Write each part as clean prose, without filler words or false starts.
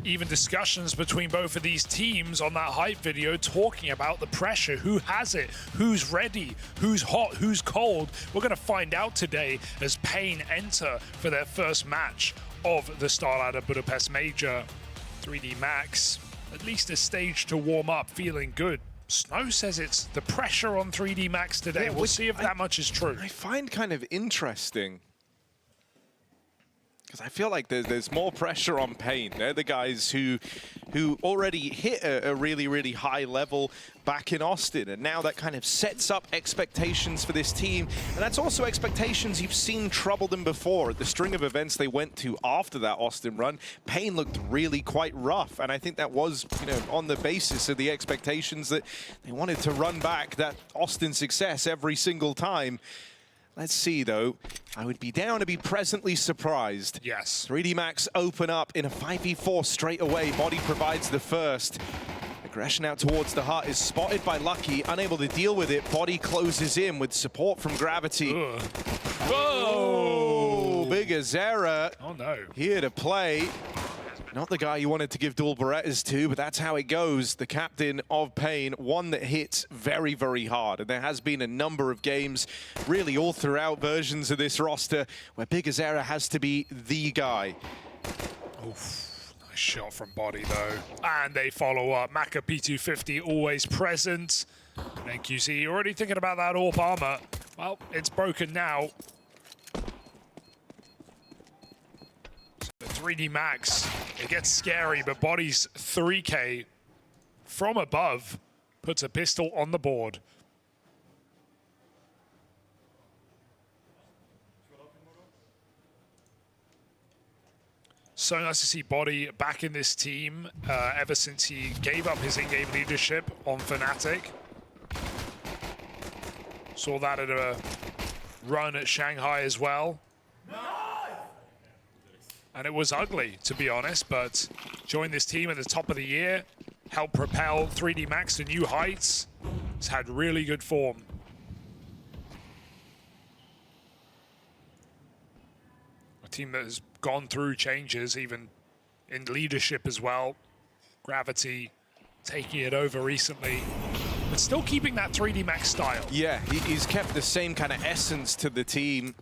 even discussions between both of these teams on that hype video talking about the pressure. Who has it? Who's ready? Who's hot? Who's cold? We're going to find out today as paiN enter for their first match of the StarLadder Budapest Major. 3D Max, at least a stage to warm up, feeling good. Snow says it's the pressure on 3D Max today. Yeah, we'll see if that much is true. I find kind of interesting, because I feel like there's more pressure on paiN. They're the guys who already hit a really, really high level back in Austin, and now that kind of sets up expectations for this team, and that's also expectations you've seen trouble them before. At the string of events they went to after that Austin run, paiN looked really quite rough, and I think that was, you know, on the basis of the expectations that they wanted to run back that Austin success every single time. Let's see, though. I would be down to be presently surprised. Yes. 3D Max open up in a 5v4 straight away. Body provides the first. Aggression out towards the hut is spotted by Lucky, unable to deal with it. Body closes in with support from Gravity. Ugh. Oh, bigazera. Oh, no. Here to play. Not the guy you wanted to give dual Berettas to, but that's how it goes. The captain of paiN, one that hits very, very hard. And there has been a number of games, really all throughout versions of this roster, where bigazera has to be the guy. Oof. Nice shot from Body, though. And they follow up. Maka P250 always present. And QC already thinking about that AWP armor. Well, it's broken now. 3D Max, it gets scary, but Body's 3K from above puts a pistol on the board. So nice to see Body back in this team ever since he gave up his in-game leadership on Fnatic. Saw that at a run at Shanghai as well. And it was ugly, to be honest, but joined this team at the top of the year, helped propel 3D Max to new heights. He's had really good form. A team that has gone through changes, even in leadership as well. Gravity taking it over recently, but still keeping that 3D Max style. Yeah, he's kept the same kind of essence to the team.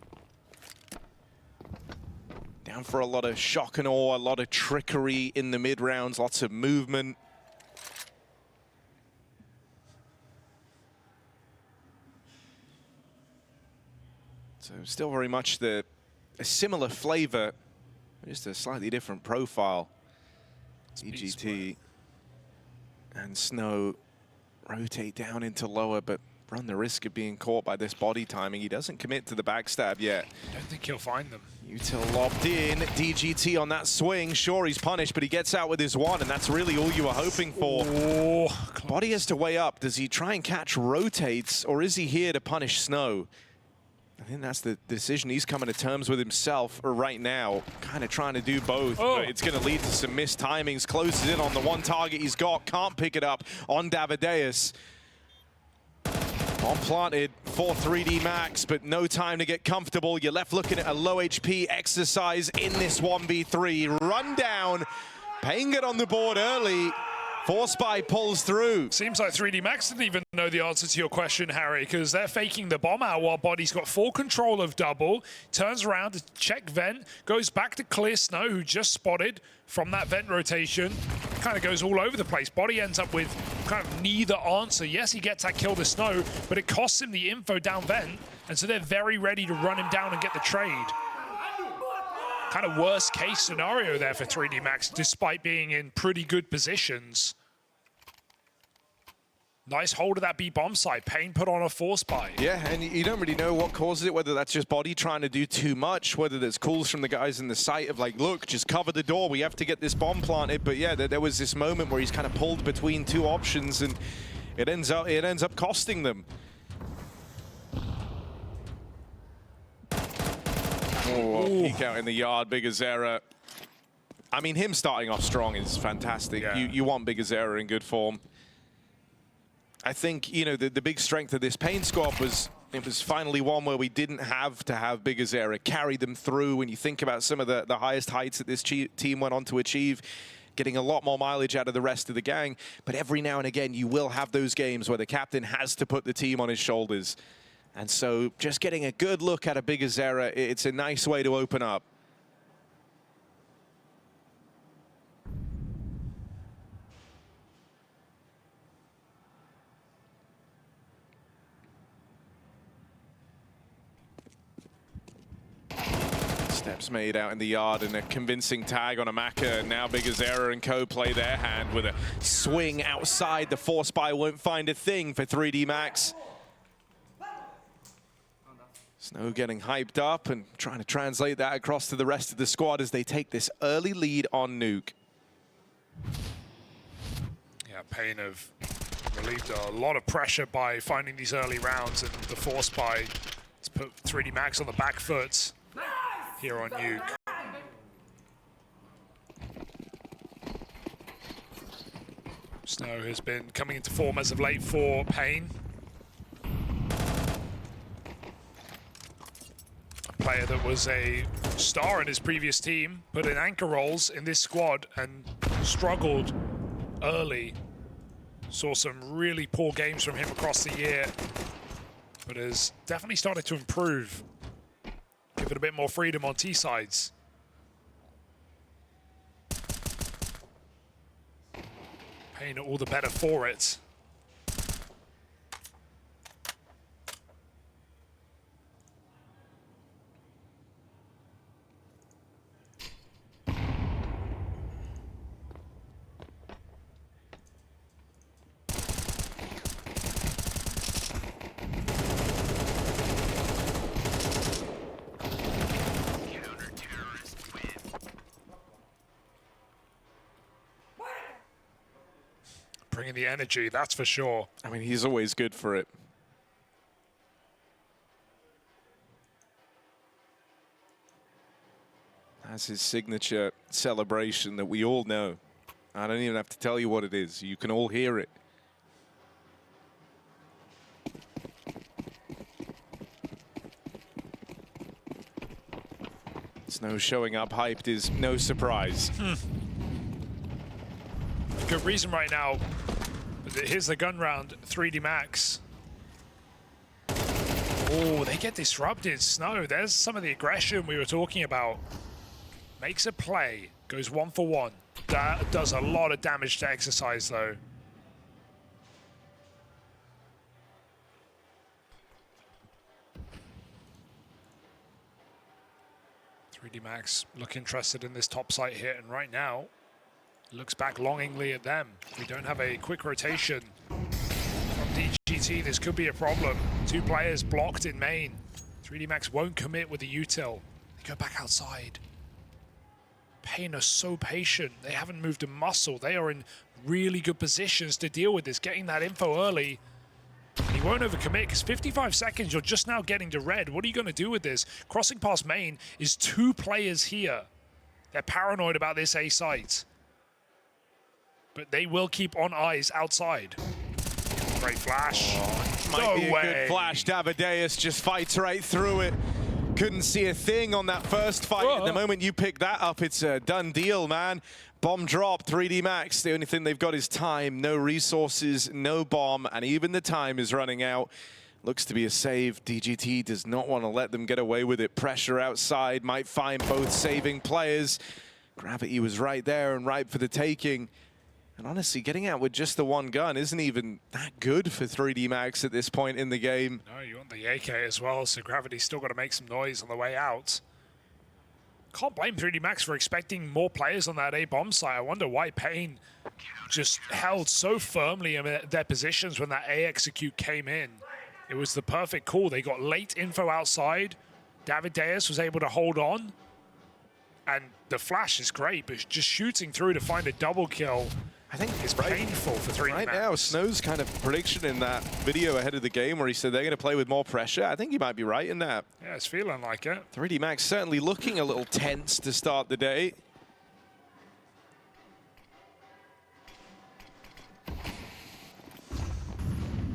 Down for a lot of shock and awe, a lot of trickery in the mid-rounds, lots of movement. So still very much a similar flavor, just a slightly different profile. EGT and Snow rotate down into lower, but run the risk of being caught by this body timing. He doesn't commit to the backstab yet. I don't think he'll find them. Util lobbed in, DGT on that swing. Sure, he's punished, but he gets out with his one, and that's really all you were hoping for. Oh, Body has to weigh up. Does he try and catch rotates, or is he here to punish Snow? I think that's the decision he's coming to terms with himself right now. Kind of trying to do both, but it's going to lead to some missed timings. Closes in on the one target he's got. Can't pick it up on Davideus. Bomb planted for 3D Max, but no time to get comfortable. You're left looking at a low HP exercise in this 1v3. Run down. paiN get on the board early. ForSpy pulls through. Seems like 3D Max didn't even know the answer to your question, Harry, because they're faking the bomb out while Body's got full control of double. Turns around to check vent, goes back to clear Snow, who just spotted from that vent rotation. Kind of goes all over the place. Body ends up with kind of neither answer. Yes, he gets that kill to Snow, but it costs him the info down vent, and so they're very ready to run him down and get the trade. Kind of worst case scenario there for 3D Max, despite being in pretty good positions. Nice hold of that B bomb site. paiN put on a ForSpy. Yeah, and you don't really know what causes it, whether that's just Body trying to do too much, whether there's calls from the guys in the site of like, look, just cover the door, we have to get this bomb planted. But yeah, there was this moment where he's kind of pulled between two options, and it ends up costing them. Oh, peek out in the yard, bigazera. I mean, him starting off strong is fantastic. Yeah. You want bigazera in good form. I think, you know, the big strength of this paiN squad was it was finally one where we didn't have to have bigazera carry them through. When you think about some of the highest heights that this team went on to achieve, getting a lot more mileage out of the rest of the gang. But every now and again, you will have those games where the captain has to put the team on his shoulders. And so just getting a good look at a bigger Zera, it's a nice way to open up. Steps made out in the yard and a convincing tag on Amaka. Now Big Azera and co play their hand with a swing outside. The force buy won't find a thing for 3D Max. Snow getting hyped up and trying to translate that across to the rest of the squad as they take this early lead on Nuke. Yeah, paiN have relieved a lot of pressure by finding these early rounds, and the force buy has put 3D Max on the back foot here on Nuke. Snow has been coming into form as of late for paiN. A player that was a star in his previous team, put in anchor roles in this squad and struggled early. Saw some really poor games from him across the year, but has definitely started to improve. Give it a bit more freedom on T-sides. paiN all the better for it. Bringing the energy, that's for sure. I mean, he's always good for it. That's his signature celebration that we all know. I don't even have to tell you what it is. You can all hear it. Snow showing up hyped is no surprise. Good reason right now. Here's the gun round, 3D Max. Oh, they get disrupted. Snow, there's some of the aggression we were talking about. Makes a play, goes 1 for 1. That does a lot of damage to Exercise though. .3D Max look interested in this top site hit, and right now looks back longingly at them. We don't have a quick rotation from DGT. This could be a problem. 2 players blocked in main. 3D Max won't commit with the util. They go back outside. paiN are so patient. They haven't moved a muscle. They are in really good positions to deal with this. Getting that info early. He won't overcommit because 55 seconds, you're just now getting to red. What are you going to do with this? Crossing past main is 2 players here. They're paranoid about this A site. But they will keep on eyes outside. Great flash. Might be a good flash. Davideus just fights right through it. Couldn't see a thing on that first fight. Whoa. The moment you pick that up, it's a done deal, man. Bomb drop, 3D Max. The only thing they've got is time. No resources, no bomb, and even the time is running out. Looks to be a save. DGT does not want to let them get away with it. Pressure outside might find both saving players. Gravity was right there and ripe for the taking. And honestly, getting out with just the 1 gun isn't even that good for 3D Max at this point in the game. No, you want the AK as well, so Gravity's still got to make some noise on the way out. Can't blame 3D Max for expecting more players on that A bomb site. I wonder why paiN just held so firmly in their positions when that A execute came in. It was the perfect call. They got late info outside. Davideus was able to hold on. And the flash is great, but just shooting through to find a double kill, I think it's painful for 3D Max. Right now, Snow's kind of prediction in that video ahead of the game where he said they're going to play with more pressure. I think he might be right in that. Yeah, it's feeling like it. 3D Max certainly looking a little tense to start the day.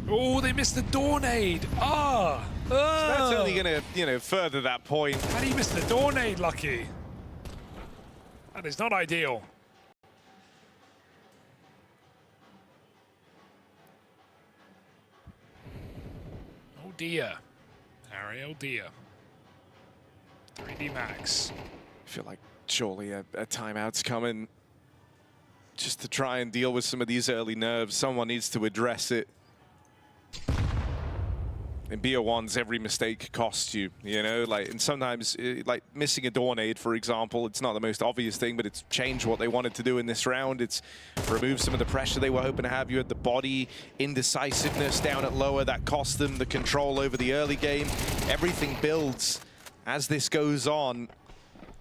Oh, they missed the door nade. So that's only going to, further that point. How do you miss the door nade, Lucky? That is not ideal. dear. Harry, oh dear. 3D Max. I feel like surely a timeout's coming just to try and deal with some of these early nerves. Someone needs to address it. In BO1s, every mistake costs you, you know, like, and sometimes, like missing a door nade, for example, it's not the most obvious thing, but it's changed what they wanted to do in this round. It's removed some of the pressure they were hoping to have. You had the body indecisiveness down at lower that cost them the control over the early game. Everything builds as this goes on.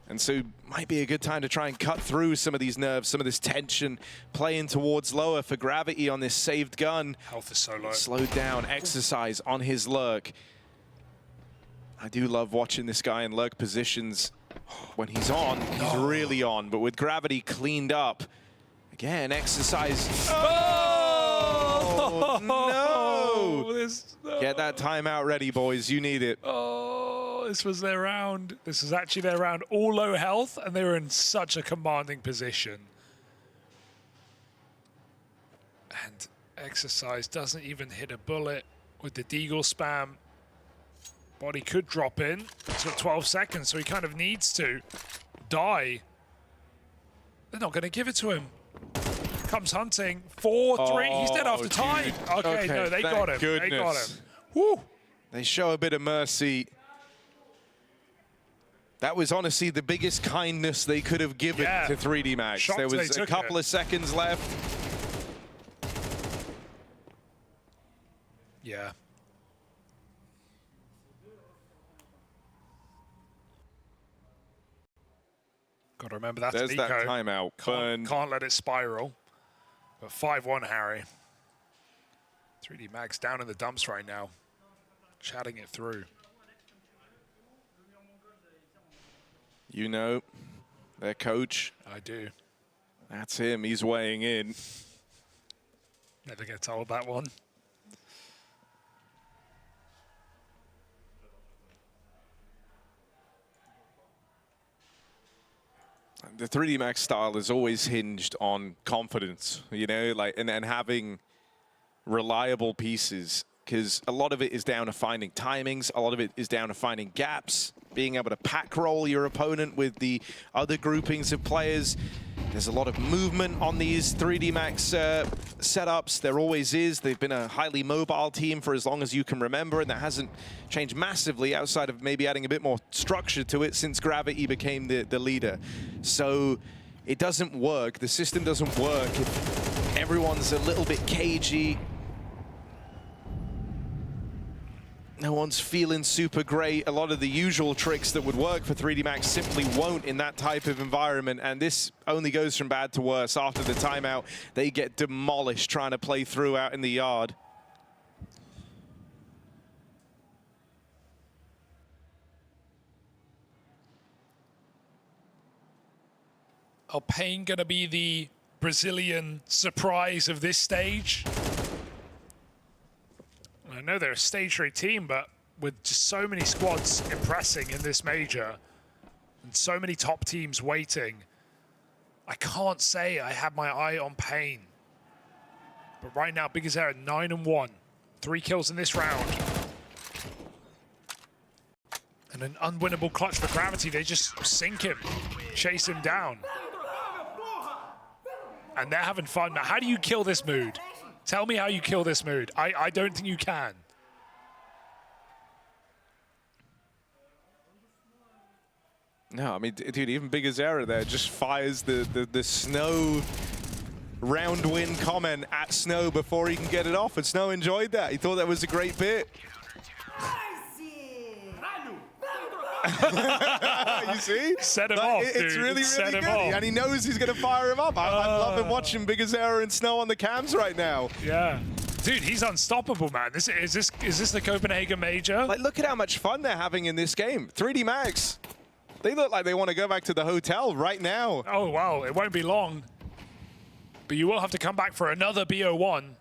And so might be a good time to try and cut through some of these nerves, some of this tension, playing towards lower for Gravity on this saved gun. Health is so low. Slowed down, exercise on his lurk. I do love watching this guy in lurk positions. When he's on, he's really on. But with Gravity cleaned up, again, exercise. Oh, no! Get that timeout ready, boys. You need it. This was their round. This is actually their round. All low health, and they were in such a commanding position. And exercise doesn't even hit a bullet with the deagle spam. Body could drop in. He's got 12 seconds, so he kind of needs to die. They're not going to give it to him. Comes hunting. 4-3. He's dead after time. Okay, no, they got him. Goodness. They got him. Woo! They show a bit of mercy. That was honestly the biggest kindness they could have given to 3D Max. Shocked there was a couple of seconds left. Yeah. Got to remember that's There's Nico. that timeout. Can't let it spiral. But 5-1 Harry. 3D Max down in the dumps right now. Chatting it through. You know, their coach. I do. That's him. He's weighing in. Never get told that one. The 3D Max style is always hinged on confidence, you know, like and having reliable pieces. Because a lot of it is down to finding timings, a lot of it is down to finding gaps, being able to pack roll your opponent with the other groupings of players. There's a lot of movement on these 3D Max setups. There always is. They've been a highly mobile team for as long as you can remember, and that hasn't changed massively outside of maybe adding a bit more structure to it since Gravity became the leader. So it doesn't work. The system doesn't work if everyone's a little bit cagey. No one's feeling super great. A lot of the usual tricks that would work for 3D Max simply won't in that type of environment, and this only goes from bad to worse. After the timeout, they get demolished trying to play through out in the yard. Are paiN going to be the Brazilian surprise of this stage? I know they're a stage 3 team, but with just so many squads impressing in this major and so many top teams waiting, I can't say I have my eye on paiN. But right now, Bigazera 9-1, 3 kills in this round. And an unwinnable clutch for Gravity. They just sink him, chase him down. And they're having fun. Now, how do you kill this mood? Tell me how you kill this mood. I don't think you can. No, I mean, dude, even Bigazera there just fires the Snow round win comment at Snow before he can get it off, and Snow enjoyed that. He thought that was a great bit. You see? Set him off, dude. It's really, really good. And he knows he's going to fire him up. I'm loving watching Bigazera and Snow on the cams right now. Yeah. Dude, he's unstoppable, man. Is this the Copenhagen Major? Like, look at how much fun they're having in this game. 3D Max. They look like they want to go back to the hotel right now. Oh, wow. It won't be long. But you will have to come back for another BO1.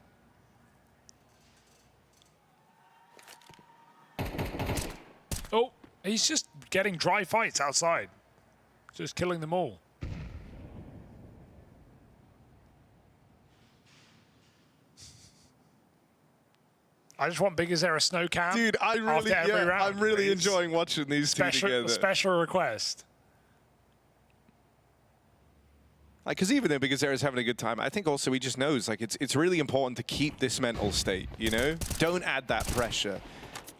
Oh, he's just getting dry fights outside. Just killing them all. I just want Big Azera snow cam. Dude, I'm really please. enjoying watching these two together. Special request. Like, because even though Big Azera is having a good time, I think also he just knows, like, it's really important to keep this mental state, you know? Don't add that pressure.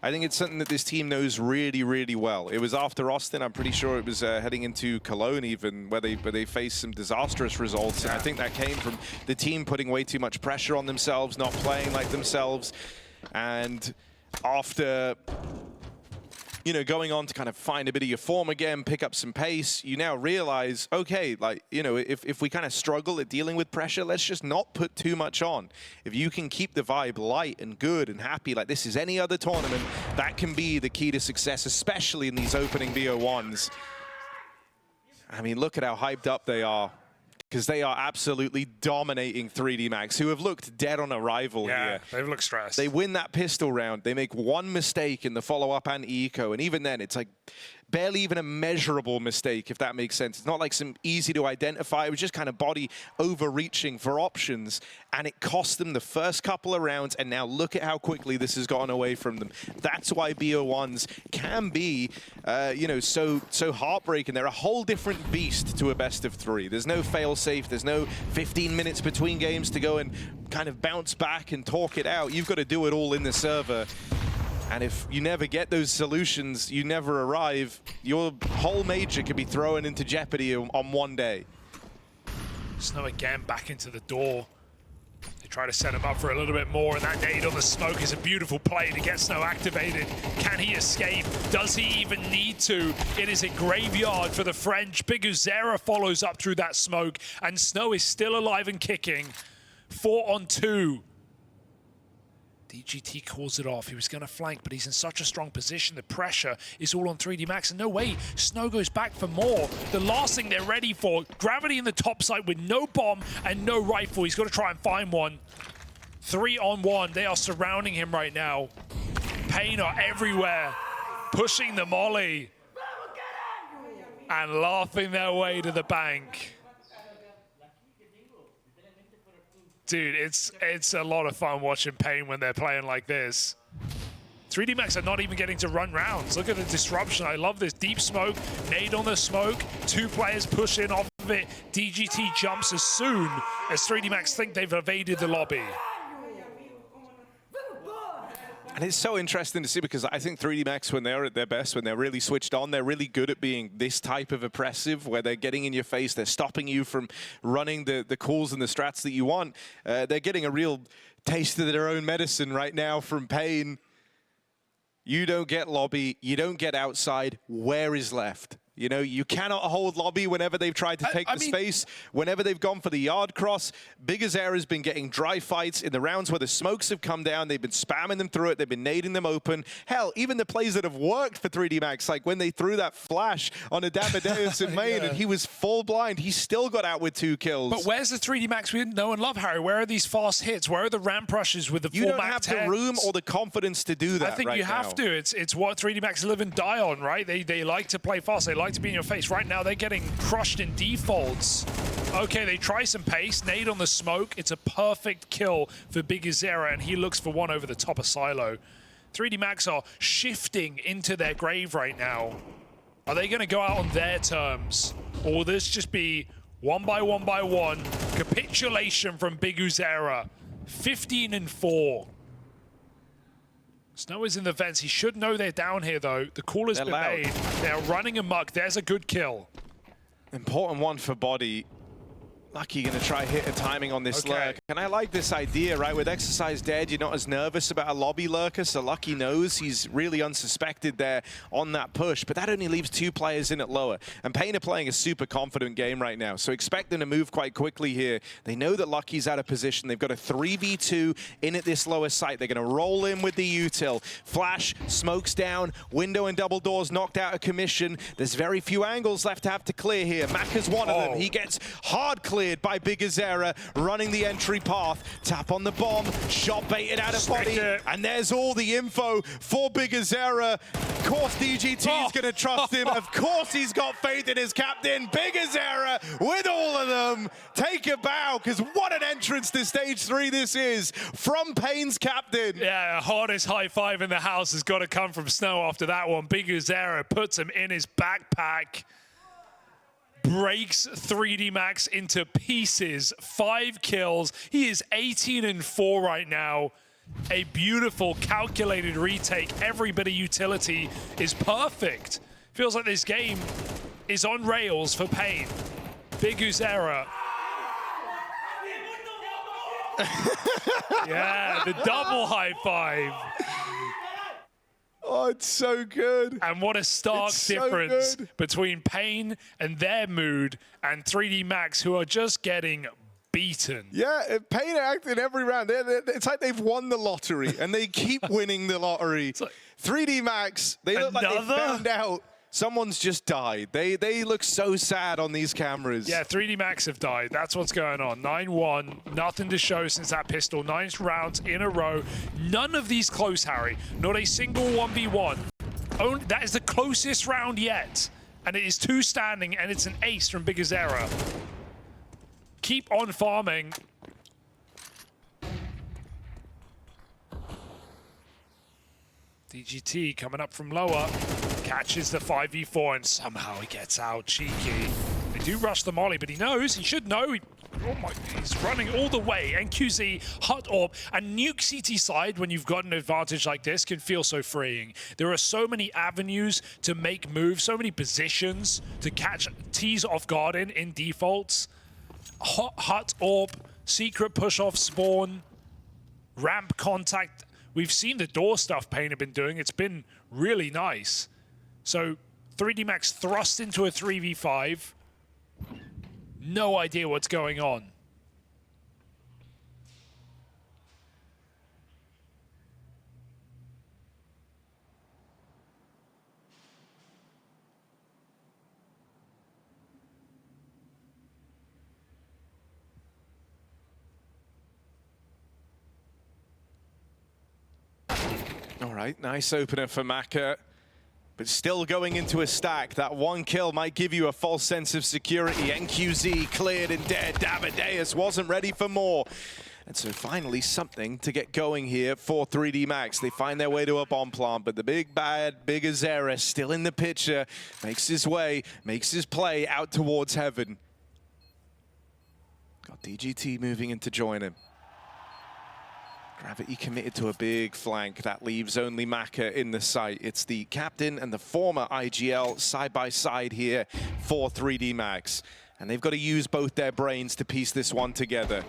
I think it's something that this team knows really, really well. It was after Austin. I'm pretty sure it was heading into Cologne even, where they faced some disastrous results. And I think that came from the team putting way too much pressure on themselves, not playing like themselves. And after, you know, going on to kind of find a bit of your form again, pick up some pace, you now realize, okay, like, you know, if we kind of struggle at dealing with pressure, let's just not put too much on. If you can keep the vibe light and good and happy like this is any other tournament, that can be the key to success, especially in these opening BO1s. I mean, look at how hyped up they are, because they are absolutely dominating 3D Max, who have looked dead on arrival here. Yeah, they've looked stressed. They win that pistol round. They make one mistake in the follow-up and eco, and even then, it's like barely even a measurable mistake, if that makes sense. It's not like some easy to identify. It was just kind of body overreaching for options, and it cost them the first couple of rounds, and now look at how quickly this has gotten away from them. That's why BO1s can be, you know, so heartbreaking. They're a whole different beast to a best of 3. There's no fail-safe. There's no 15 minutes between games to go and kind of bounce back and talk it out. You've got to do it all in the server. And if you never get those solutions, you never arrive, your whole major could be thrown into jeopardy on one day. Snow again back into the door. They try to set him up for a little bit more, and that nade on the smoke is a beautiful play to get Snow activated. Can he escape? Does he even need to? It is a graveyard for the French. Big Azera follows up through that smoke, and Snow is still alive and kicking. 4 on 2. DGT calls it off. He was going to flank, but he's in such a strong position. The pressure is all on 3D Max, and no way, Snow goes back for more. The last thing they're ready for, gravity in the top side with no bomb and no rifle. He's got to try and find one. 3 on 1. They are surrounding him right now. paiN are everywhere, pushing the molly and laughing their way to the bank. Dude, it's a lot of fun watching paiN when they're playing like this. 3D Max are not even getting to run rounds. Look at the disruption. I love this. Deep smoke, nade on the smoke, 2 players push in off of it. DGT jumps as soon as 3D Max think they've evaded the lobby. And it's so interesting to see, because I think 3D Max, when they're at their best, when they're really switched on, they're really good at being this type of oppressive, where they're getting in your face, they're stopping you from running the calls and the strats that you want. They're getting a real taste of their own medicine right now from paiN. You don't get lobby, you don't get outside. Where is left? You know, you cannot hold lobby whenever they've tried to take the space, whenever they've gone for the yard cross. Big Azera has been getting dry fights in the rounds where the smokes have come down. They've been spamming them through it. They've been nading them open. Hell, even the plays that have worked for 3D Max, like when they threw that flash on Adamedeus in main and he was full blind, he still got out with 2 kills. But where's the 3D Max we know and love, Harry? Where are these fast hits? Where are the ramp rushes with the full You don't max have the room or the confidence to do that. I think you have to. It's what 3D Max live and die on, right? They like to play fast. They like to be in your face. Right now, they're getting crushed in defaults. Okay, they try some pace. Nade on the smoke. It's a perfect kill for Big Azera, and he looks for one over the top of Silo. 3D Max are shifting into their grave right now. Are they going to go out on their terms? Or will this just be one by one capitulation from Big Azera? 15 and 4. Snow is in the vents. He should know they're down here, though. The call has been made. They're running amok. There's a good kill. Important one for Body. Lucky going to try hit a timing on this lurk. And I like this idea, right? With Exercise dead, you're not as nervous about a lobby lurker, so Lucky knows he's really unsuspected there on that push. But that only leaves 2 players in at lower. And paiN are playing a super confident game right now, so expect them to move quite quickly here. They know that Lucky's out of position. They've got a 3v2 in at this lower site. They're going to roll in with the util. Flash, smokes down, window and double doors knocked out of commission. There's very few angles left to have to clear here. Maka's one of them. He gets hard clear cleared by Bigazera, running the entry path. Tap on the bomb, shot baited out of body, and there's all the info for Bigazera. Of course DGT is going to trust him. Of course he's got faith in his captain. Bigazera with all of them. Take a bow, because what an entrance to stage 3 this is from paiN's captain. Yeah, hardest high five in the house has got to come from Snow after that one. Bigazera puts him in his backpack. Breaks 3D Max into pieces. 5 kills. He is 18-4 right now. A beautiful calculated retake. Every bit of utility is perfect. Feels like this game is on rails for paiN. Bigazera. Yeah, the double high five. Oh, it's so good. And what a stark difference between paiN and their mood and 3D Max, who are just getting beaten. Yeah, paiN are acting every round. It's like they've won the lottery, and they keep winning the lottery. Like 3D Max, they look like they found out someone's just died. They look so sad on these cameras. Yeah, 3D Max have died. That's what's going on. 9-1, nothing to show since that pistol. 9 rounds in a row. None of these close, Harry. Not a single 1v1. That is the closest round yet. And it is 2 standing, and it's an ace from Bigazera. Keep on farming. DGT coming up from lower. Catches the 5v4 and somehow he gets out. Cheeky. They do rush the molly, but he knows. He should know. He's running all the way. NQZ, Hot Orb, and nuke CT side when you've got an advantage like this can feel so freeing. There are so many avenues to make moves, so many positions to catch T's off guard in defaults. Hot Orb, secret push-off spawn, ramp contact. We've seen the door stuff paiN have been doing. It's been really nice. So 3D Max thrust into a 3v5. No idea what's going on. All right, nice opener for Maka. But still going into a stack. That 1 kill might give you a false sense of security. NQZ cleared and dead. Davideus wasn't ready for more. And so finally something to get going here for 3D Max. They find their way to a bomb plant, but the big bad Bigazera still in the picture. Makes his way, makes his play out towards heaven. Got DGT moving in to join him. Gravity committed to a big flank. That leaves only Maka in the sight. It's the captain and the former IGL side by side here for 3D Max. And they've got to use both their brains to piece this one together.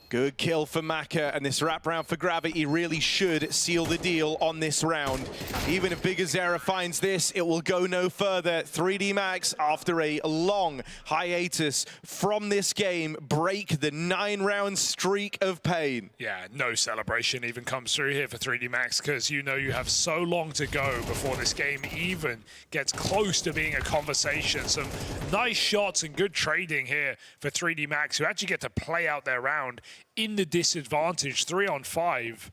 Good kill for Maka, and this wraparound for Gravity really should seal the deal on this round. Even if Bigazera finds this, it will go no further. 3D Max, after a long hiatus from this game, break the 9-round streak of paiN. Yeah, no celebration even comes through here for 3D Max, because you know you have so long to go before this game even gets close to being a conversation. Some nice shots and good trading here for 3D Max, who actually get to play out their round in the disadvantage, 3-on-5.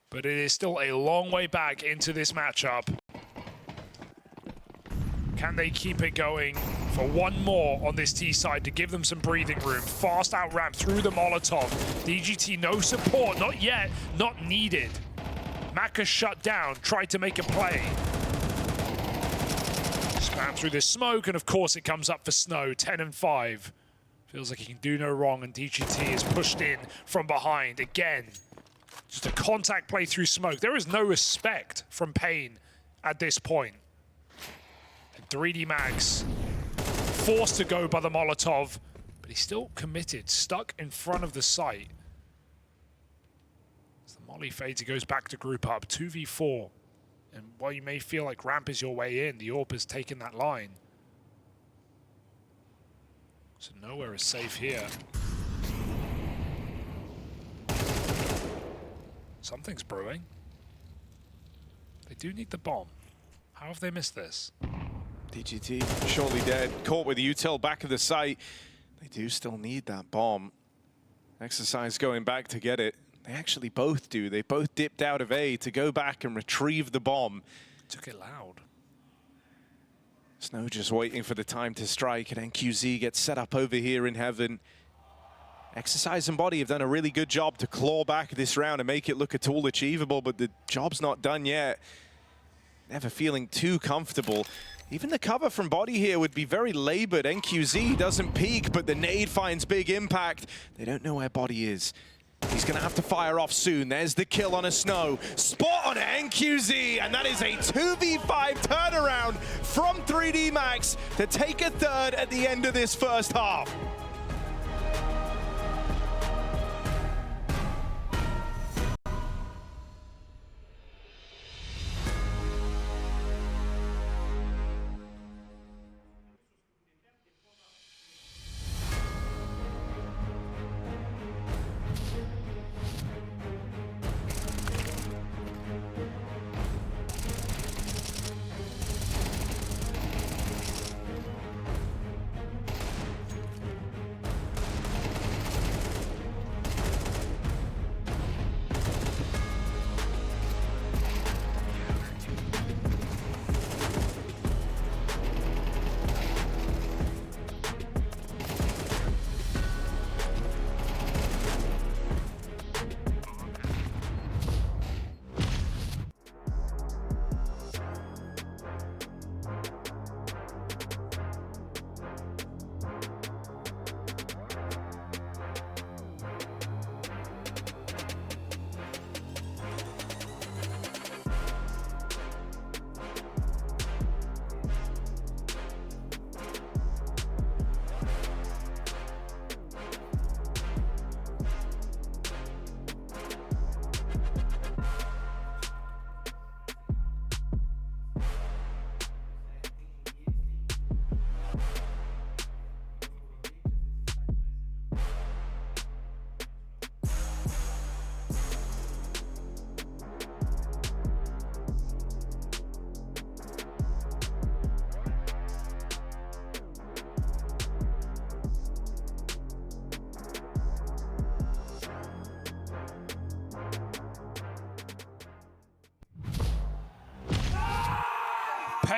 But it is still a long way back into this matchup. Can they keep it going for one more on this T side to give them some breathing room? Fast out ramp through the Molotov. DGT, no support, not yet, not needed. Maka shut down, tried to make a play. Spam through this smoke, and of course it comes up for Snow, 10-5. Feels like he can do no wrong, and DGT is pushed in from behind again. Just a contact play through smoke. There is no respect from paiN at this point. And 3D Max forced to go by the Molotov, but he's still committed, stuck in front of the site. As the molly fades, he goes back to group up, 2v4. And while you may feel like ramp is your way in, the AWP has taken that line. So nowhere is safe here. Something's brewing. They do need the bomb. How have they missed this? DGT surely dead. Caught with util back of the site. They do still need that bomb. Exercise going back to get it. They actually both do. They both dipped out of A to go back and retrieve the bomb. Took it loud. Snow just waiting for the time to strike, and NQZ gets set up over here in heaven. Exercise and Body have done a really good job to claw back this round and make it look at all achievable, but the job's not done yet. Never feeling too comfortable. Even the cover from Body here would be very labored. NQZ doesn't peek, but the nade finds big impact. They don't know where Body is. He's going to have to fire off soon. There's the kill on a Snow. Spot on NQZ, and that is a 2v5 turnaround from 3D Max to take a third at the end of this first half.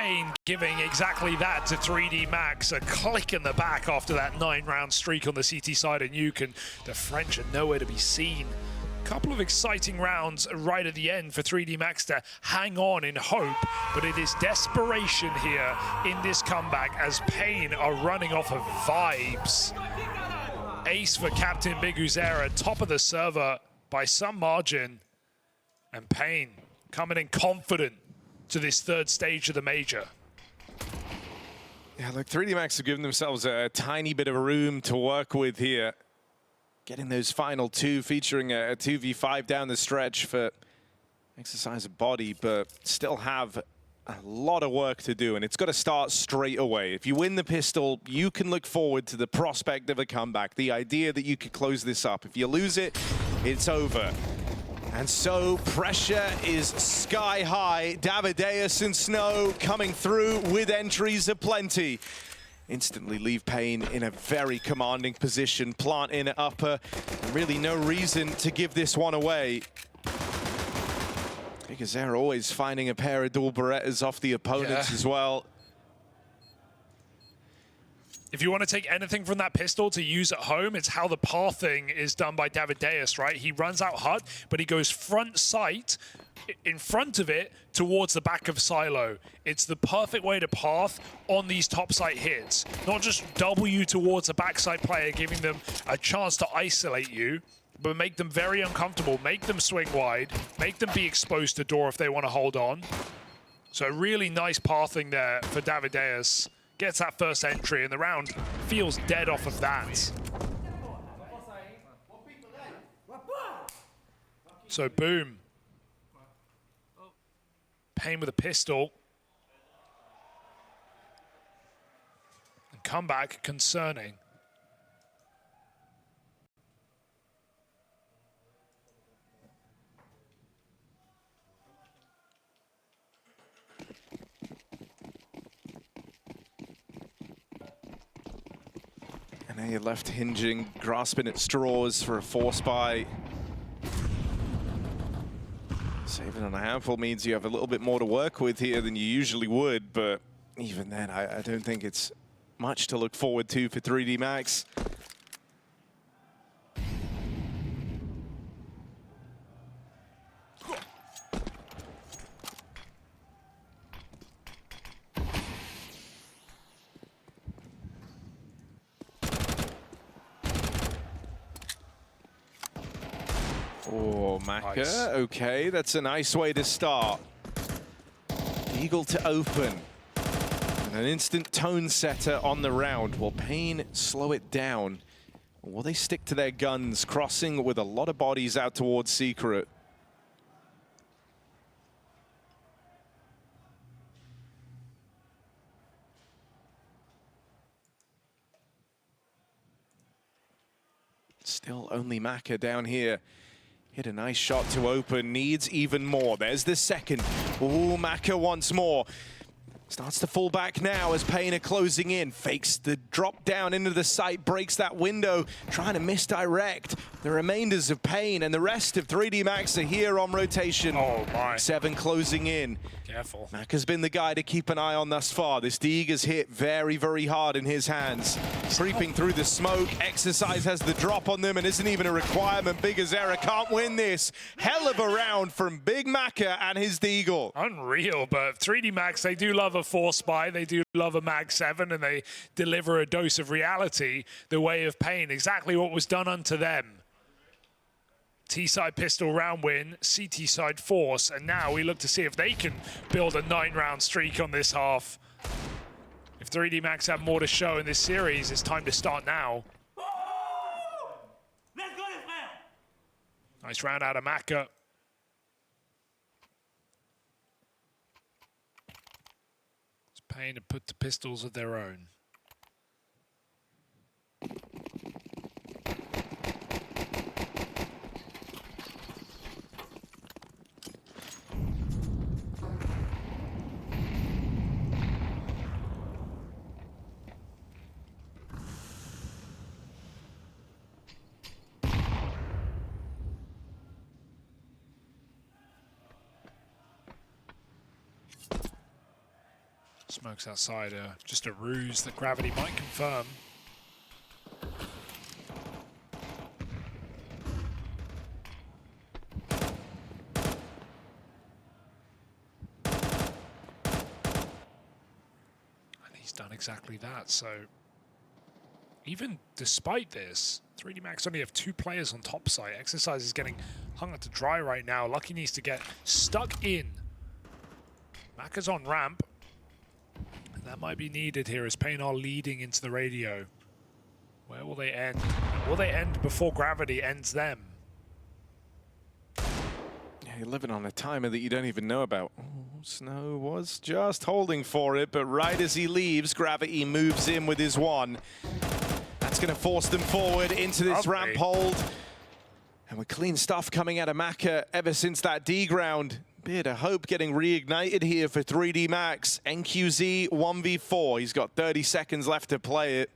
paiN giving exactly that to 3D Max, a click in the back after that 9-round streak on the CT side, and the French are nowhere to be seen. Couple of exciting rounds right at the end for 3D Max to hang on in hope, but it is desperation here in this comeback as paiN are running off of vibes. Ace for Captain Biguzera, top of the server by some margin, and paiN coming in confident to this third stage of the major. Yeah, look, 3D Max have given themselves a tiny bit of room to work with here. Getting those final two, featuring a 2v5 down the stretch for Exercise of Body, but still have a lot of work to do, and it's got to start straight away. If you win the pistol, you can look forward to the prospect of a comeback, the idea that you could close this up. If you lose it, it's over. And so pressure is sky high. Davideus and Snow coming through with entries aplenty. Instantly leave paiN in a very commanding position. Plant in upper. Really no reason to give this one away. Because they're always finding a pair of dual Berettas off the opponents as well. If you want to take anything from that pistol to use at home, it's how the pathing is done by Davideus, right? He runs out hut, but he goes front sight in front of it towards the back of silo. It's the perfect way to path on these top site hits. Not just W towards a backside player, giving them a chance to isolate you, but make them very uncomfortable, make them swing wide, make them be exposed to door if they want to hold on. So really nice pathing there for Davideus. Gets that first entry, and the round feels dead off of that. So boom. paiN with a pistol. And comeback concerning. And now you're left hinging, grasping at straws for a force buy. Saving on a handful means you have a little bit more to work with here than you usually would, but even then, I don't think it's much to look forward to for 3D Max. Oh, Maka, nice. Okay, that's a nice way to start. Eagle to open. And an instant tone setter on the round. Will paiN slow it down? Or will they stick to their guns, crossing with a lot of bodies out towards Secret? Still only Maka down here. Hit a nice shot to open, needs even more. There's the second. Ooh, Maka once more. Starts to fall back now as paiN are closing in. Fakes the drop down into the site, breaks that window, trying to misdirect. The remainders of paiN and the rest of 3D Max are here on rotation. Oh my. 7 closing in. Careful. Maka's been the guy to keep an eye on thus far. This Deager's hit very, very hard in his hands. Creeping through the smoke. Exercise has the drop on them and isn't even a requirement. Big Azera can't win this. Hell of a round from Big Maka and his Deagle. Unreal, but 3D Max, they do love a force buy. They do love a Mag 7, and they deliver a dose of reality the way of paiN. Exactly what was done unto them. T-side pistol round win, CT side force, and now we look to see if they can build a 9-round streak on this half. If 3D Max have more to show in this series, it's time to start now. Nice round out of Maka. It's paiN to put the pistols of their own. Smokes outside, just a ruse that Gravity might confirm. And he's done exactly that, so even despite this, 3D Max only have 2 players on top site. Exercise is getting hung out to dry right now. Lucky needs to get stuck in. Maka's on ramp. That might be needed here as paiN are leading into the radio. Where will they end? Will they end before Gravity ends them? Yeah, you're living on a timer that you don't even know about. Oh, Snow was just holding for it, but right as he leaves, Gravity moves in with his 1. That's going to force them forward into this ramp hold. And with clean stuff coming out of Maka ever since that D ground. Bit of hope getting reignited here for 3D Max. NQZ 1v4. He's got 30 seconds left to play it.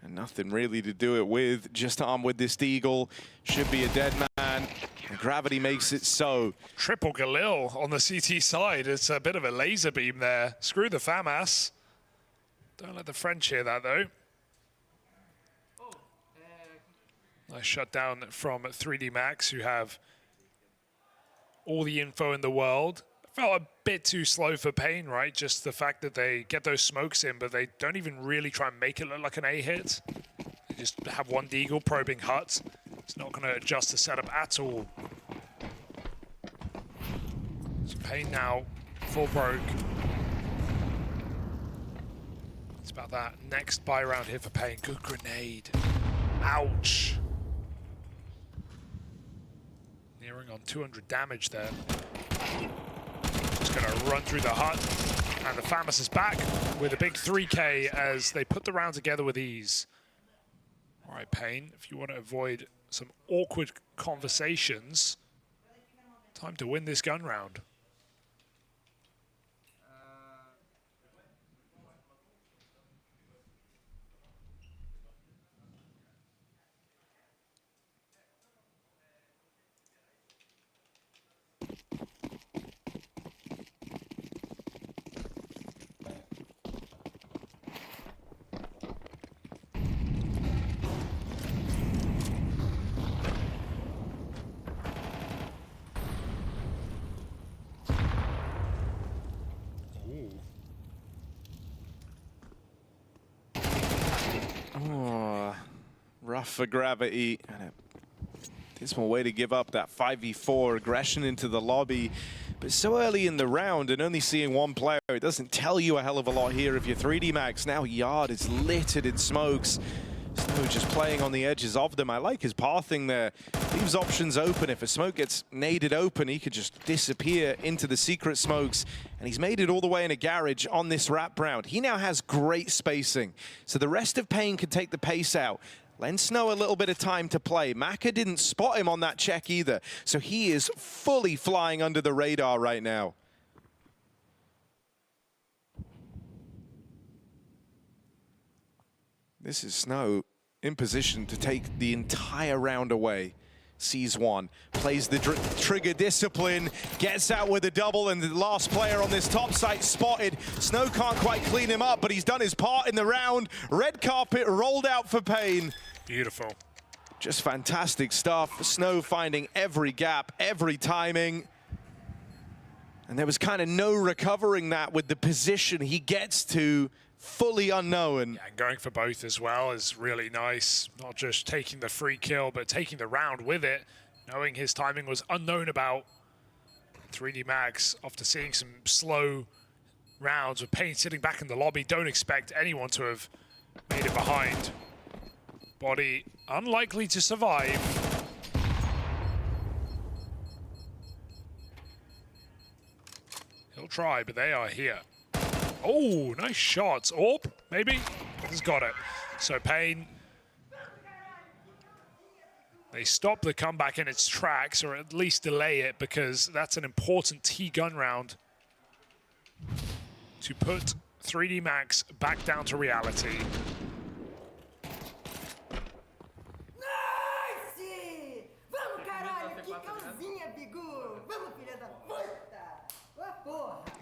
And nothing really to do it with. Just armed with this Deagle. Should be a dead man. And Gravity makes it so. Triple Galil on the CT side. It's a bit of a laser beam there. Screw the FAMAS. Don't let the French hear that, though. Nice shutdown from 3D Max, who have all the info in the world. Felt a bit too slow for paiN, right? Just the fact that they get those smokes in, but they don't even really try and make it look like an A hit. They just have one Deagle probing hut. It's not going to adjust the setup at all. So paiN now, full broke. It's about that next buy round here for paiN. Good grenade. Ouch. Nearing on 200 damage there. Just gonna run through the hut. And the FAMAS is back with a big 3K as they put the round together with ease. All right, paiN, if you want to avoid some awkward conversations, time to win this gun round. enough for Gravity. And a dismal way to give up that 5v4 aggression into the lobby. But so early in the round and only seeing one player, it doesn't tell you a hell of a lot here if you're 3D Max. Now Yard is littered in smokes. Snow just playing on the edges of them. I like his pathing there. Leaves options open. If a smoke gets naded open, he could just disappear into the secret smokes. And he's made it all the way in a garage on this wrap round. He now has great spacing. So the rest of paiN can take the pace out. Lend Snow a little bit of time to play. Maka didn't spot him on that check either. So he is fully flying under the radar right now. This is Snow in position to take the entire round away. Sees one, plays the trigger discipline, gets out with a double, and the last player on this top site spotted. Snow can't quite clean him up, but he's done his part in the round. Red carpet rolled out for paiN. Beautiful. Just fantastic stuff. Snow finding every gap, every timing. And there was kind of no recovering that with the position he gets to. Fully unknown. Yeah, and going for both as well is really nice. Not just taking the free kill, but taking the round with it, knowing his timing was unknown about. 3D Max, after seeing some slow rounds with paiN sitting back in the lobby, don't expect anyone to have made it behind. Body unlikely to survive. He'll try, but they are here. Oh, nice shots. Orb, maybe? He's got it. So paiN, they stop the comeback in its tracks, or at least delay it, because that's an important T-gun round to put 3D Max back down to reality.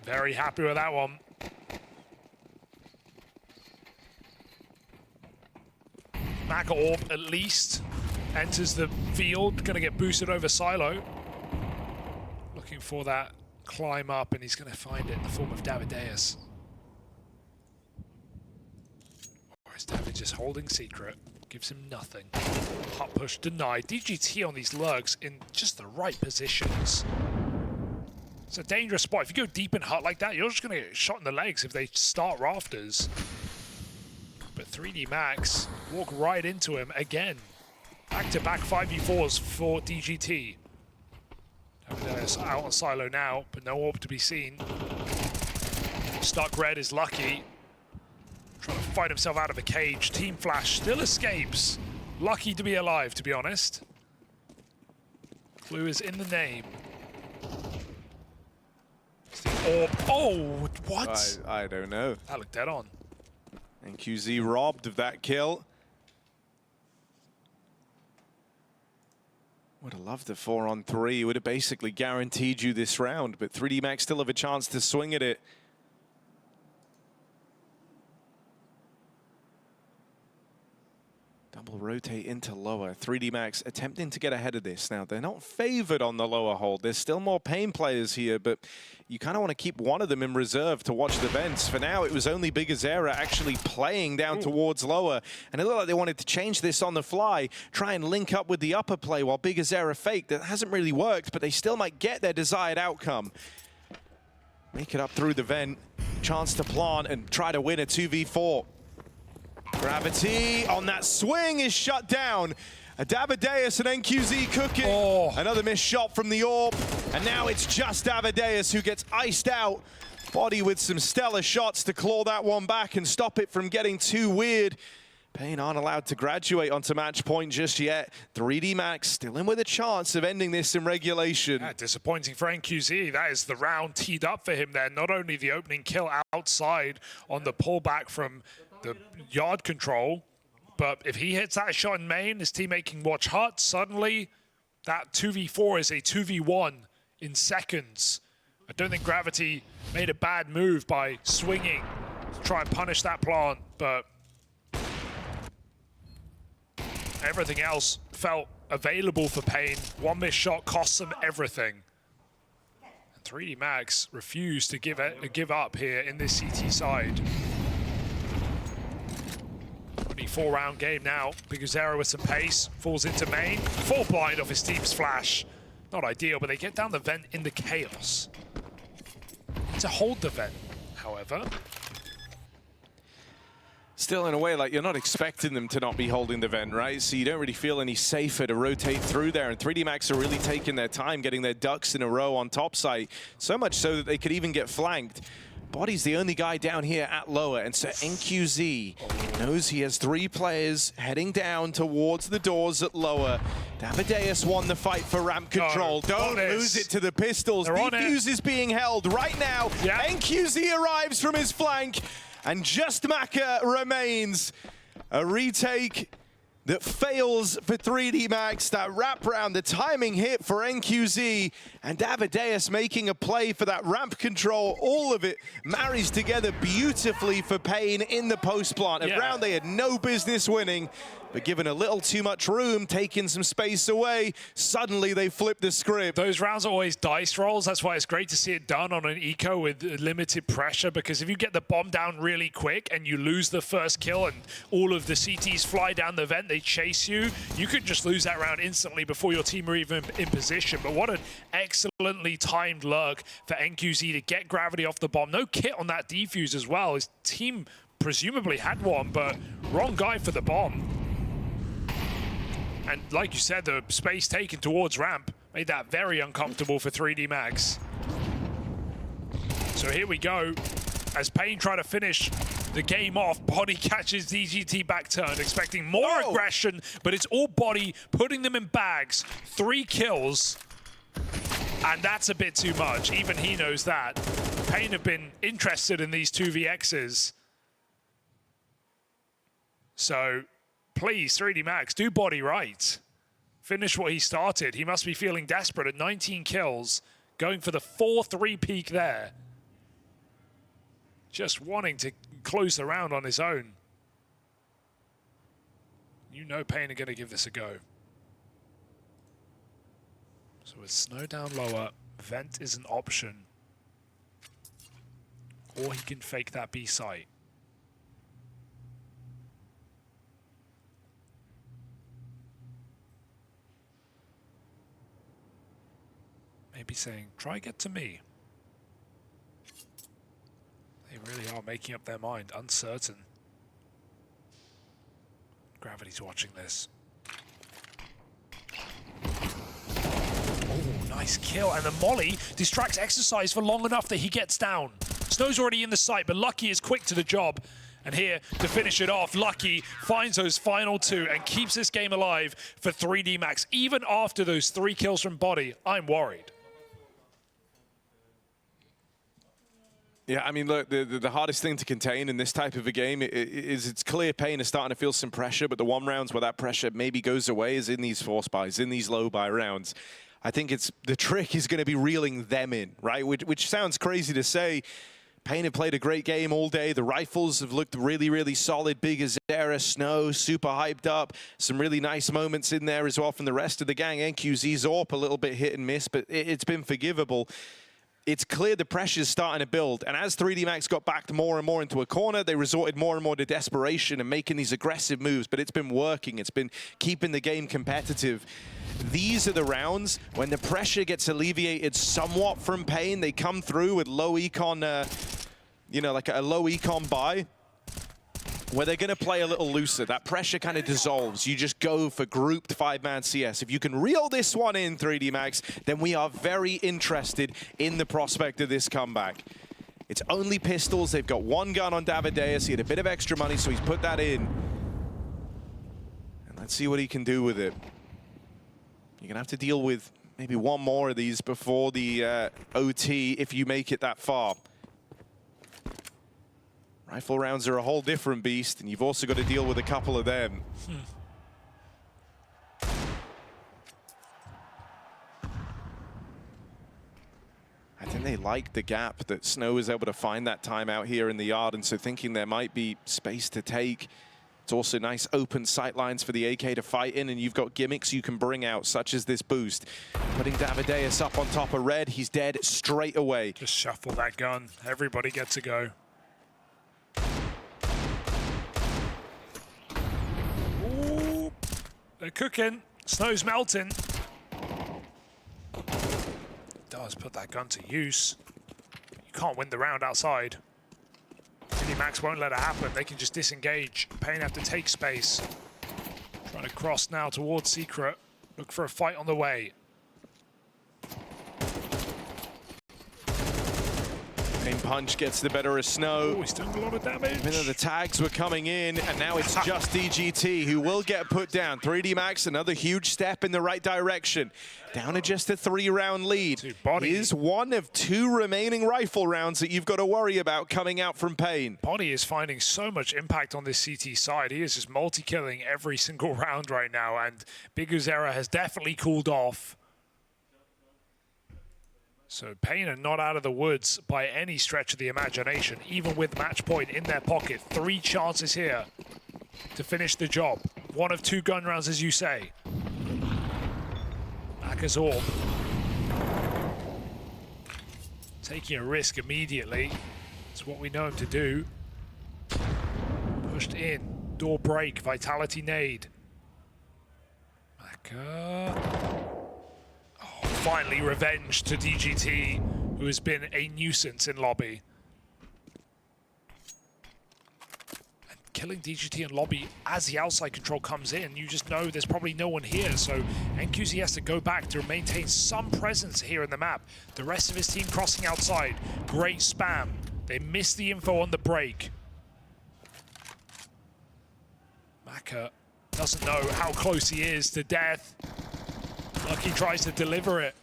Very happy with that one. Maka Orb at least enters the field, gonna get boosted over Silo. Looking for that climb up, and he's gonna find it in the form of Davideus. Or is David just holding secret? Gives him nothing. Hot push denied. DGT on these lurks in just the right positions. It's a dangerous spot. If you go deep in hut like that, you're just gonna get shot in the legs if they start rafters. But 3D Max walk right into him again. Back-to-back 5v4s for DGT. Davideus out on Silo now, but no orb to be seen. Stuck Red is lucky. Trying to fight himself out of a cage. Team Flash still escapes. Lucky to be alive, to be honest. Clue is in the name. It's the orb. Oh, what? I don't know. That looked dead on. And QZ robbed of that kill. Would have loved the 4-on-3. Would have basically guaranteed you this round, but 3D Max still have a chance to swing at it. Double rotate into lower. 3D Max attempting to get ahead of this. Now, they're not favored on the lower hold. There's still more paiN players here, but you kind of want to keep one of them in reserve to watch the vents. For now, it was only Big Azera actually playing down towards lower, and it looked like they wanted to change this on the fly, try and link up with the upper play while Big Azera faked. That hasn't really worked, but they still might get their desired outcome. Make it up through the vent. Chance to plant and try to win a 2v4. Gravity on that swing is shut down. A Davideus and NQZ cooking. Oh. Another missed shot from the orb. And now it's just Davideus who gets iced out. Body with some stellar shots to claw that one back and stop it from getting too weird. paiN aren't allowed to graduate onto match point just yet. 3D Max still in with a chance of ending this in regulation. Yeah, disappointing for NQZ. That is the round teed up for him there. Not only the opening kill outside on the pullback from the yard control, but if he hits that shot in main, his teammate can watch hut. Suddenly, that 2v4 is a 2v1 in seconds. I don't think Gravity made a bad move by swinging to try and punish that plant, but everything else felt available for paiN. One missed shot costs them everything. And 3D Max refused to give up here in this CT side. 4-round game now. Biguzero with some pace, falls into main. Full blind off his team's flash. Not ideal, but they get down the vent in the chaos. To hold the vent, however. Still, in a way, like, you're not expecting them to not be holding the vent, right? So you don't really feel any safer to rotate through there. And 3D Max are really taking their time, getting their ducks in a row on top site. So much so that they could even get flanked. Body's the only guy down here at lower, and so NQZ knows he has 3 players heading down towards the doors at lower. Davideus won the fight for ramp control. Don't lose it to the pistols. Defuse is being held right now. Yeah. NQZ arrives from his flank, and just Maka remains. A retake that fails for 3D Max, that wraparound, the timing hit for NQZ, and Davideus making a play for that ramp control. All of it marries together beautifully for paiN in the post plant. A round they had no business winning, but given a little too much room, taking some space away, suddenly they flip the script. Those rounds are always dice rolls. That's why it's great to see it done on an eco with limited pressure, because if you get the bomb down really quick and you lose the first kill and all of the CTs fly down the vent, they chase you, you could just lose that round instantly before your team are even in position. But what an excellently timed lurk for NQZ to get gravity off the bomb. No kit on that defuse as well. His team presumably had one, but wrong guy for the bomb. And like you said, the space taken towards ramp made that very uncomfortable for 3D Max. So here we go. As paiN try to finish the game off, Body catches DGT back turn, expecting more aggression, but it's all Body putting them in bags. 3 kills, and that's a bit too much. Even he knows that. paiN have been interested in these 2vx's. So please, 3D Max, do Body right. Finish what he started. He must be feeling desperate at 19 kills, going for the 4-3 peak there. Just wanting to close the round on his own. You know paiN are going to give this a go. So with snow down lower, vent is an option. Or he can fake that B site. Maybe saying, try get to me. They really are making up their mind, uncertain. Gravity's watching this. Oh, nice kill. And the molly distracts Exercise for long enough that he gets down. Snow's already in the site, but Lucky is quick to the job. And here, to finish it off, Lucky finds those final 2 and keeps this game alive for 3D Max. Even after those 3 kills from Body, I'm worried. Yeah, I mean, look, the hardest thing to contain in this type of a game is it's clear paiN is starting to feel some pressure, but the 1 rounds where that pressure maybe goes away is in these force buys, in these low buy rounds. I think the trick is going to be reeling them in, right? Which sounds crazy to say. paiN have played a great game all day. The rifles have looked really, really solid. Biguzero, Snow, super hyped up. Some really nice moments in there as well from the rest of the gang. NQZ, Zorp, a little bit hit and miss, but it's been forgivable. It's clear the pressure's starting to build, and as 3D Max got backed more and more into a corner, they resorted more and more to desperation and making these aggressive moves, but it's been working. It's been keeping the game competitive. These are the rounds when the pressure gets alleviated somewhat from paiN. They come through with low econ, you know, like a low econ buy, where they're going to play a little looser. That pressure kind of dissolves. You just go for grouped 5-man CS. If you can reel this one in, 3D Max, then we are very interested in the prospect of this comeback. It's only pistols. They've got 1 gun on Davideus. He had a bit of extra money, so he's put that in. And let's see what he can do with it. You're going to have to deal with maybe 1 more of these before the OT if you make it that far. Rifle rounds are a whole different beast, and you've also got to deal with a couple of them. I think they like the gap that Snow is able to find that time out here in the yard, and so thinking there might be space to take. It's also nice open sight lines for the AK to fight in, and you've got gimmicks you can bring out, such as this boost. Putting Davideus up on top of Red, he's dead straight away. Just shuffle that gun. Everybody gets a go. They're cooking. Snow's melting. Does put that gun to use. You can't win the round outside. Max won't let it happen. They can just disengage. paiN have to take space. Trying to cross now towards Secret. Look for a fight on the way. paiN punch gets the better of Snow. Oh, he's doing a lot of damage. Even though the tags were coming in, and now it's just DGT who will get put down. 3D Max, another huge step in the right direction. Down to just a 3-round lead. Is one of 2 remaining rifle rounds that you've got to worry about coming out from paiN. Bonnie is finding so much impact on this CT side. He is just multi-killing every single round right now, and Bigu's era has definitely cooled off. So paiN are not out of the woods by any stretch of the imagination, even with match point in their pocket. 3 chances here to finish the job. 1 of 2 gun rounds, as you say. Macca's orb. Taking a risk immediately. It's what we know him to do. Pushed in. Door break. Vitality nade. Macca. Finally, revenge to DGT, who has been a nuisance in lobby. And killing DGT in lobby as the outside control comes in, you just know there's probably no one here, so NQZ has to go back to maintain some presence here in the map. The rest of his team crossing outside. Great spam. They missed the info on the break. Macca doesn't know how close he is to death. Lucky tries to deliver it.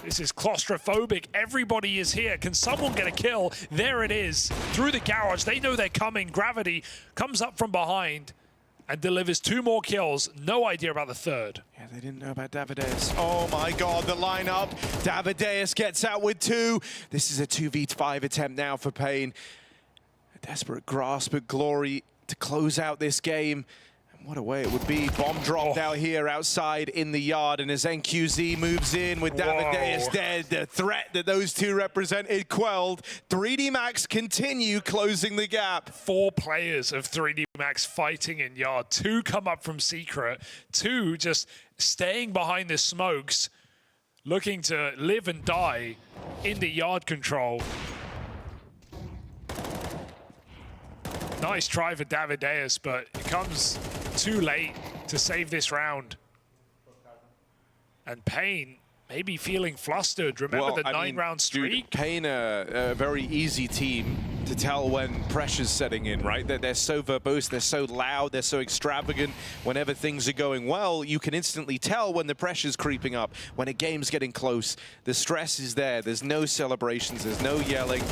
This is claustrophobic. Everybody is here. Can someone get a kill? There it is. Through the garage. They know they're coming. Gravity comes up from behind and delivers 2 more kills. No idea about the 3rd. Yeah, they didn't know about Davideus. Oh my God, the lineup. Davideus gets out with 2. This is a 2v5 attempt now for paiN. A desperate grasp at glory to close out this game. What a way it would be. Bomb dropped out here outside in the yard, and as NQZ moves in with Davideus dead, the threat that those 2 represented quelled. 3D Max continue closing the gap. 4 players of 3D Max fighting in yard. 2 come up from Secret. 2 just staying behind the smokes, looking to live and die in the yard control. Nice try for Davideus, but it comes too late to save this round. And paiN maybe feeling flustered. Remember the 9-round streak? paiN are a very easy team to tell when pressure's setting in, right? They're so verbose, they're so loud, they're so extravagant. Whenever things are going well, you can instantly tell when the pressure's creeping up, when a game's getting close. The stress is there. There's no celebrations, there's no yelling.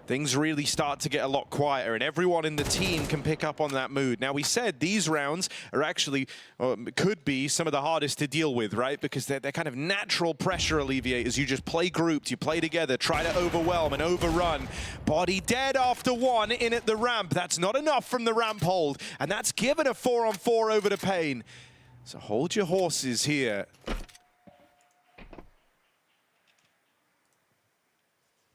Things really start to get a lot quieter, and everyone in the team can pick up on that mood. Now, we said these rounds are actually, could be some of the hardest to deal with, right? Because they're kind of natural pressure alleviators. You just play grouped, you play together, try to overwhelm and overrun. Body dead after 1 in at the ramp. That's not enough from the ramp hold, and that's given a 4-on-4 over to paiN. So hold your horses here.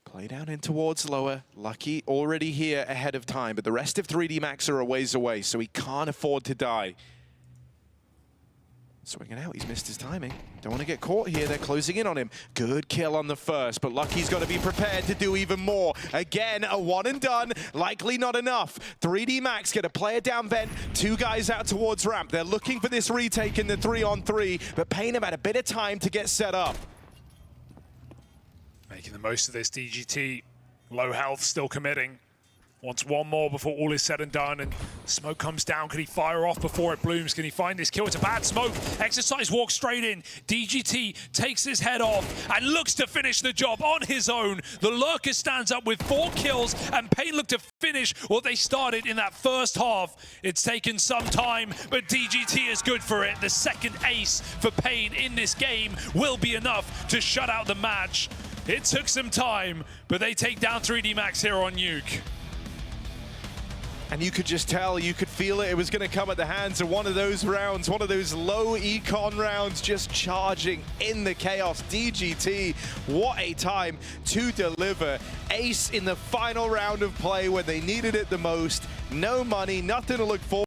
Play down in towards lower. Lucky already here ahead of time, but the rest of 3D Max are a ways away, so he can't afford to die. Swinging out, he's missed his timing. Don't want to get caught here, they're closing in on him. Good kill on the first, but Lucky's got to be prepared to do even more. Again, a 1 and done, likely not enough. 3D Max get a player down vent, 2 guys out towards ramp. They're looking for this retake in the 3-on-3, but paiN have had a bit of time to get set up. Making the most of this, DGT. Low health, still committing. Wants 1 more before all is said and done, and smoke comes down. Can he fire off before it blooms? Can he find this kill? It's a bad smoke. Exercise walks straight in. DGT takes his head off and looks to finish the job on his own. The Lurker stands up with 4 kills, and paiN look to finish what they started in that first half. It's taken some time, but DGT is good for it. The second ace for paiN in this game will be enough to shut out the match. It took some time, but they take down 3D Max here on Nuke. And you could just tell, you could feel it. It was going to come at the hands of one of those rounds, one of those low econ rounds, just charging in the chaos. DGT, what a time to deliver. Ace in the final round of play when they needed it the most. No money, nothing to look forward to.